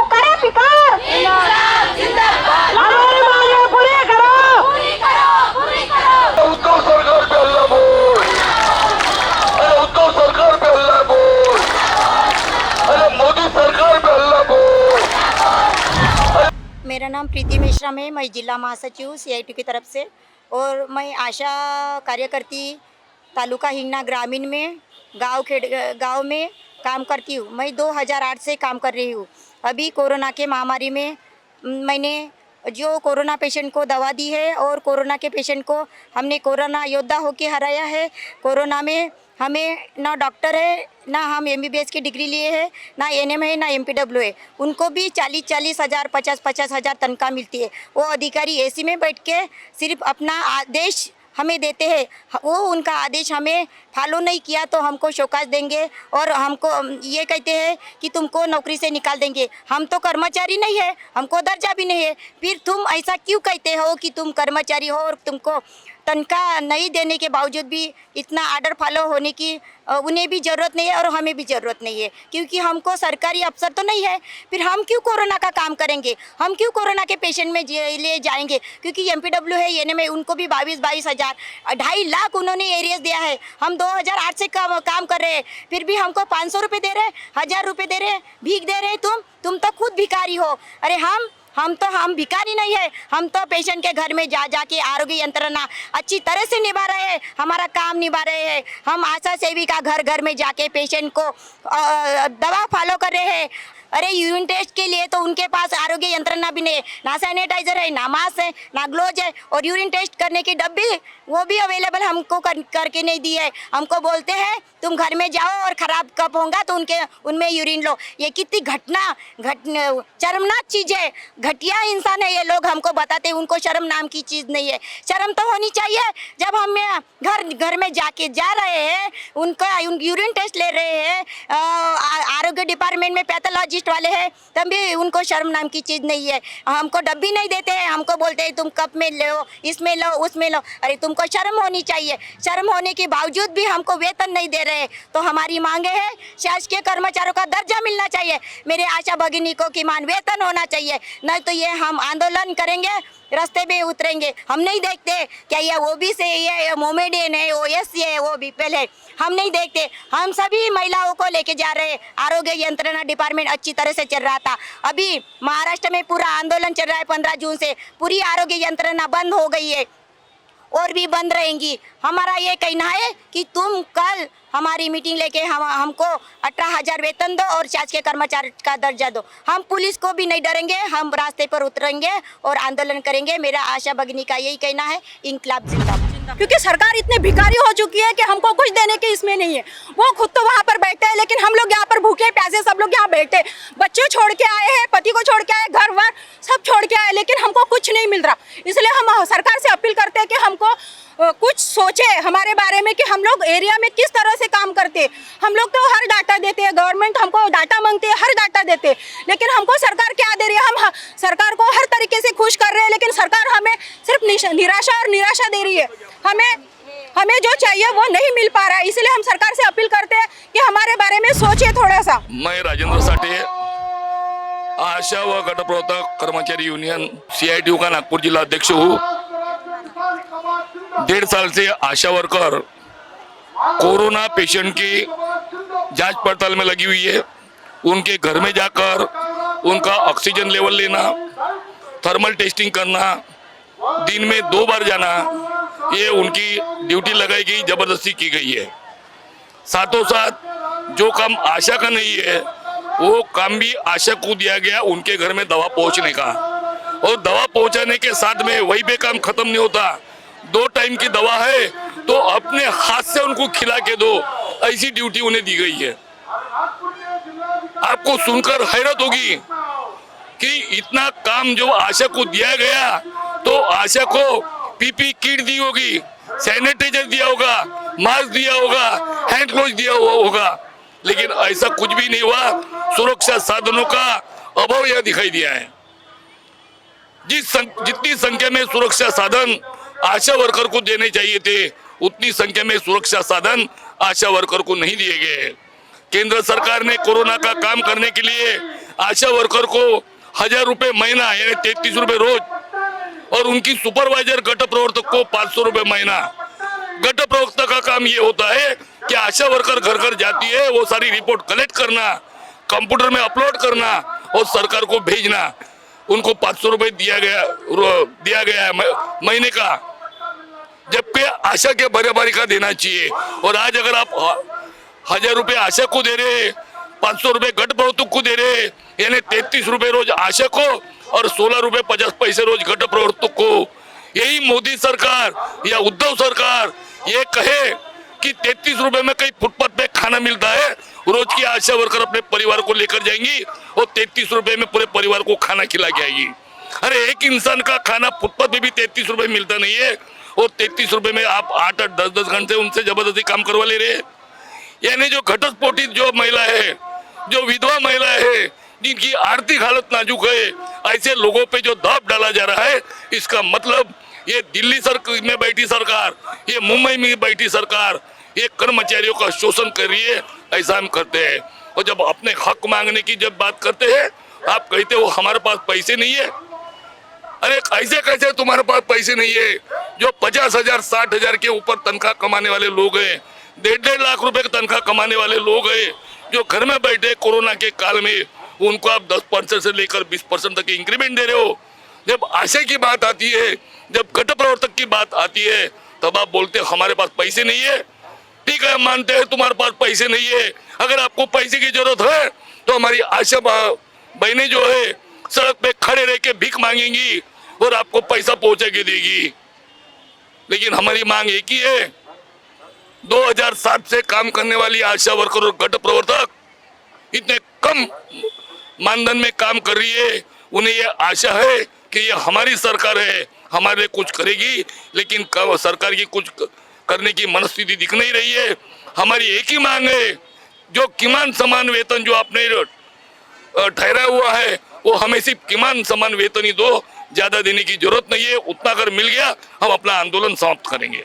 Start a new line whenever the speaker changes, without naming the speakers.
करे फिकर, हमारी मांगे पूरी करो।
उद्धव सरकार पे अल्लाह बोल, अरे उद्धव सरकार पे अल्लाह बोल, अरे मोदी सरकार पे अल्लाह बोल।
मेरा नाम प्रीति मिश्रा है। मैं जिला महासचिव CITU की तरफ से, और मैं आशा कार्यकर्ती तालुका हिंगना ग्रामीण में गांव में काम करती हूँ। मैं 2008 से काम कर रही हूँ। अभी कोरोना के महामारी में मैंने जो कोरोना पेशेंट को दवा दी है और कोरोना के पेशेंट को हमने कोरोना योद्धा होके हराया है। कोरोना में हमें ना डॉक्टर है, ना हम MBBS की डिग्री लिए हैं, ना NM है, ना MPW है। उनको भी 40-40 हज़ार 50-50 हज़ार तनख्वाह मिलती है। वो अधिकारी AC में बैठ के सिर्फ अपना आदेश हमें देते हैं। वो उनका आदेश हमें फॉलो नहीं किया तो हमको शोकाज देंगे और हमको ये कहते हैं कि तुमको नौकरी से निकाल देंगे। हम तो कर्मचारी नहीं है, हमको दर्जा भी नहीं है। फिर तुम ऐसा क्यों कहते हो कि तुम कर्मचारी हो और तुमको तनख्वाह नहीं देने के बावजूद भी इतना आर्डर फॉलो होने की उन्हें भी ज़रूरत नहीं है और हमें भी ज़रूरत नहीं है, क्योंकि हमको सरकारी अफसर तो नहीं है। फिर हम क्यों कोरोना का काम करेंगे? हम क्यों कोरोना के पेशेंट में ले जाएंगे? क्योंकि MPW है, NM है, उनको भी 22-22 हज़ार 2.5 लाख उन्होंने एरियस दिया है। हम 2008 से काम कर रहे हैं, फिर भी हमको 500 रुपये दे रहे, 1000 रुपये दे रहे, भीख दे रहे। तुम तो खुद भिखारी हो। अरे हम भिखारी नहीं है। हम तो पेशेंट के घर में जा के आरोग्य यंत्रणा अच्छी तरह से निभा रहे हैं, हमारा काम निभा रहे हैं। हम आशा सेविका घर घर में जाके पेशेंट को दवा फॉलो कर रहे हैं। अरे यूरिन टेस्ट के लिए तो उनके पास आरोग्य यंत्रणा भी नहीं है, ना सैनिटाइजर है, ना मास्क है, ना ग्लोव है, और यूरिन टेस्ट करने की डब्बी वो भी अवेलेबल हमको करके नहीं दी है। हमको बोलते हैं तुम घर में जाओ और ख़राब कप होगा तो उनमें यूरिन लो। ये कितनी शर्मनाक चीज़ है। घटिया इंसान है ये लोग, हमको बताते हैं। उनको शर्म नाम की चीज़ नहीं है। शर्म तो होनी चाहिए। जब हम घर में जा रहे हैं, उनका यूरिन टेस्ट ले रहे हैं, आरोग्य डिपार्टमेंट में पैथोलॉजिस्ट वाले हैं, तब भी उनको शर्म नाम की चीज़ नहीं है। हमको डब्बी नहीं देते हैं, हमको बोलते हैं तुम कप में लो, इसमें लो, उसमें लो। अरे तुमको शर्म होनी चाहिए। शर्म होने के बावजूद भी हमको वेतन नहीं दे रहे। तो हमारी मांगे है शासकीय कर्मचारियों का दर्जा मिलना चाहिए। मेरे आशा भगिनी को किमान वेतन होना चाहिए, नहीं तो ये हम आंदोलन करेंगे, रास्ते में उतरेंगे। हम नहीं देखते क्या ये OBC है, ये मोमेडियन है, OSC है, वो BPL है, हम नहीं देखते। हम सभी महिलाओं को लेके जा रहे हैं। आरोग्य यंत्रणा डिपार्टमेंट अच्छी तरह से चल रहा था। अभी महाराष्ट्र में पूरा आंदोलन चल रहा है। 15 जून से पूरी आरोग्य यंत्रणा बंद हो गई है और भी बंद रहेंगी। हमारा ये कहना है कि तुम कल हमारी मीटिंग लेके हमको 18,000 वेतन दो और शासकीय कर्मचारी का दर्जा दो। हम पुलिस को भी नहीं डरेंगे, हम रास्ते पर उतरेंगे और आंदोलन करेंगे। मेरा आशा भगिनी का यही कहना है, इंकलाब जिंदाबाद।
क्योंकि सरकार इतनी भिखारी हो चुकी है कि हमको कुछ देने के इसमें नहीं है। वो खुद तो वहाँ पर बैठते हैं, लेकिन हम लोग यहाँ पर भूखे प्यासे सब लोग यहाँ बैठे, बच्चे छोड़ के आए हैं, पति को छोड़ के आए, घर वर सब छोड़ के आए, लेकिन हमको कुछ नहीं मिल रहा। इसलिए हम सरकार से अपील करते हैं कि हमको कुछ सोचे हमारे बारे में कि हम लोग एरिया में किस तरह से काम करते हैं। हम लोग तो हर डाटा देते हैं, गवर्नमेंट हमको डाटा मांगती है, हर डाटा देते हैं, लेकिन हमको सरकार क्या दे रही है? हम सरकार को हर तरीके से खुश कर रहे हैं, लेकिन सरकार हमें सिर्फ निराशा और निराशा दे रही है। हमें जो चाहिए वो नहीं मिल पा रहा है। इसलिए हम सरकार से अपील करते हैं कि हमारे बारे में सोचे थोड़ा सा।
मैं राजेंद्र साठे, आशा व गटप्रवर्तक कर्मचारी यूनियन CITU का नागपुर जिला अध्यक्ष हूँ। 1.5 साल से आशा वर्कर कोरोना पेशेंट की जांच पड़ताल में लगी हुई है। उनके घर में जाकर उनका ऑक्सीजन लेवल लेना, थर्मल टेस्टिंग करना, दिन में 2 बार जाना, ये उनकी ड्यूटी लगाई गई, जबरदस्ती की गई है। साथों साथ जो काम आशा का नहीं है वो काम भी आशा को दिया गया, उनके घर में दवा पहुंचने का। और दवा पहुंचाने के साथ में वही पे काम खत्म नहीं होता। 2 टाइम की दवा है तो अपने हाथ से उनको खिला के दो, ऐसी ड्यूटी उन्हें दी गई है। आपको सुनकर हैरत होगी कि इतना काम जो आशा को दिया गया, तो आशा को PP किट दी होगी, सैनिटाइजर दिया होगा, मास्क दिया होगा, हैंड ग्लोव दिया हुआ होगा, लेकिन ऐसा कुछ भी नहीं हुआ। सुरक्षा साधनों का अभाव यह दिखाई दिया है। जितनी संख्या में सुरक्षा साधन आशा वर्कर को देने चाहिए थे, उतनी संख्या में सुरक्षा साधन आशा वर्कर को नहीं दिए गए। केंद्र सरकार ने कोरोना का काम करने के लिए आशा वर्कर को 1000 रुपए महीना यानी 33 रुपए रोज, और उनकी सुपरवाइजर गट प्रवर्तक को 500 रुपए महीना। गट प्रवक्ता का काम ये होता है कि आशा वर्कर घर घर जाती है, वो सारी रिपोर्ट कलेक्ट करना, कंप्यूटर में अपलोड करना और सरकार को भेजना। उनको 500 रुपए दिया गया है महीने का, जबकि आशा के बराबरी का देना चाहिए। और आज अगर आप 1000 रुपए आशा को दे रहे, 500 रुपए गट प्रवर्तक को दे रहे, यानी 33 रुपए रोज आशा को और 16 रुपए 50 पैसे रोज गट प्रवर्तक को। यही मोदी सरकार या उद्धव सरकार ये कहे कि 33 रुपए में कहीं फुटपाथ पे खाना मिलता है, रोज की आशा वर्कर अपने परिवार को लेकर जाएंगी और 33 रुपए में पूरे परिवार को खाना खिला के आएगी। अरे एक इंसान का खाना फुटपाथ पे भी 33 रुपए मिलता नहीं है, और 33 रुपए में आप 8-8 10-10 घंटे उनसे जबरदस्ती काम करवा ले रहे। यानी जो घटस्फोटित जो महिला है, जो विधवा महिला है, जिनकी आर्थिक हालत नाजुक है, ऐसे लोगों पे जो दबाव डाला जा रहा है, इसका मतलब ये दिल्ली में बैठी सरकार, ये मुंबई में बैठी सरकार, ये कर्मचारियों का शोषण कर रही है, ऐसा हम करते हैं। और जब अपने हक मांगने की जब बात करते हैं, आप कहते हो हमारे पास पैसे नहीं है। अरे ऐसे कैसे तुम्हारे पास पैसे नहीं है? जो 50,000 60,000 के ऊपर तनख्वाह कमाने वाले लोग हैं, 1.5 लाख रुपए की तनख्वाह कमाने वाले लोग हैं, जो घर में बैठे कोरोना के काल में, उनको आप 10% से लेकर 20% तक इंक्रीमेंट दे रहे हो। जब आशा की बात आती है, जब गट प्रवर्तक की बात आती है, तब आप बोलते हमारे पास पैसे नहीं है। ठीक है, मानते हैं तुम्हारे पास पैसे नहीं है। अगर आपको पैसे की जरूरत है तो हमारी आशा बहनें जो है सड़क पे खड़े रह के भीख मांगेंगी और आपको पैसा पहुंचा के देगी। लेकिन हमारी मांग एक ही है, 2007 से काम करने वाली आशा वर्कर और गट प्रवर्तक इतने कम मानधन में काम कर रही है, उन्हें ये आशा है कि ये हमारी सरकार है, हमारे लिए कुछ करेगी, लेकिन सरकार की कुछ करने की मनस्थिति दिख नहीं रही है। हमारी एक ही मांग है, जो किमान समान वेतन जो आपने ठहराया हुआ है, वो हमें सिर्फ किमान समान वेतन ही दो, ज्यादा देने की जरूरत नहीं है। उतना अगर मिल गया हम अपना आंदोलन समाप्त करेंगे।